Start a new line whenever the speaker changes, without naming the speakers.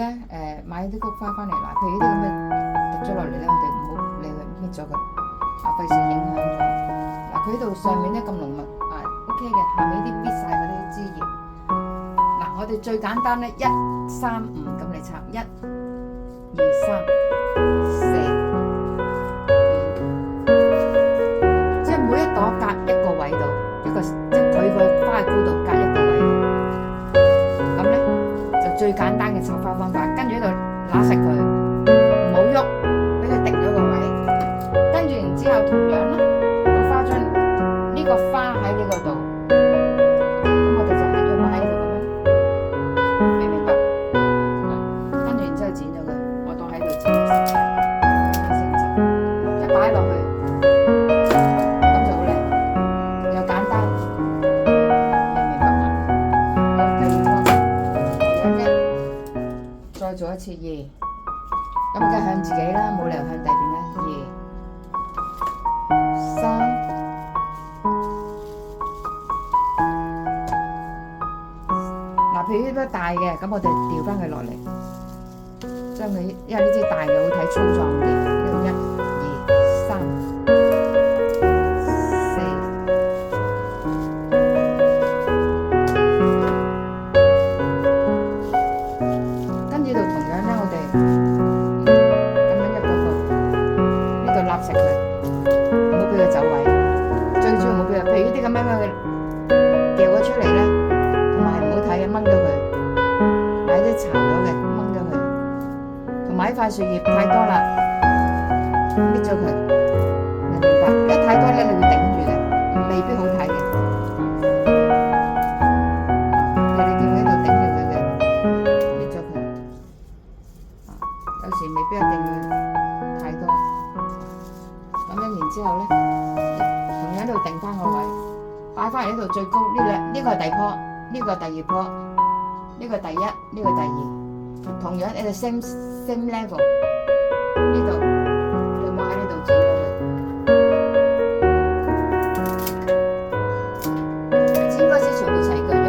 咧買啲菊花翻嚟嗱，譬如呢啲咁嘅滴咗落嚟咧，我哋唔好理佢，搣咗佢，費事影響咗。嗱，佢呢度上面咧咁濃密OK 嘅，下面啲搣晒嗰啲枝葉。嗱，我哋最簡單咧，1、3、5咁嚟插，1、2、3、4、5，即係每一朵隔一個位度，即係佢個花菇度隔一個位度。咁咧就最簡單嘅插花方法，跟住喺度揦實佢，唔好喐，俾佢定咗個位。跟住然之後同樣啦，個花樽呢個花喺呢個度，咁我哋就係要擺喺度咁樣，明唔明白？跟住然之後剪咗佢，我當喺度剪咗先，一擺落去，咁就好靚，又簡單，明唔明白嘛？好，第二個，再做一次2，咁梗係向自己啦，冇理由向第邊啦，2、3。譬如呢啲大嘅，咁我哋調翻佢落嚟，將佢，因為呢支大嘅好睇粗壯啲，呢度1、2、3、4，跟住度同樣咧，我哋咁樣一個呢度立實佢，唔好俾佢走位，最主要唔好俾佢，譬如呢啲咁樣佢掉咗出嚟咧。唔好睇嘅，掹咗佢，買啲巢咗嘅，掹咗佢，同埋呢塊樹葉太多啦，搣咗佢，明唔明白？一太多咧，你會頂住嘅，未必好睇嘅。你見喺度頂住佢嘅，搣咗佢，有時未必一定要太多。咁樣然之後咧，同樣喺度定翻個位，擺翻嚟呢度最高呢個係第二棵。呢個第二棵，呢個第1，呢個第2，同樣你哋 same level， 呢度你冇喺呢度剪咗佢，剪嗰時全部齊腳。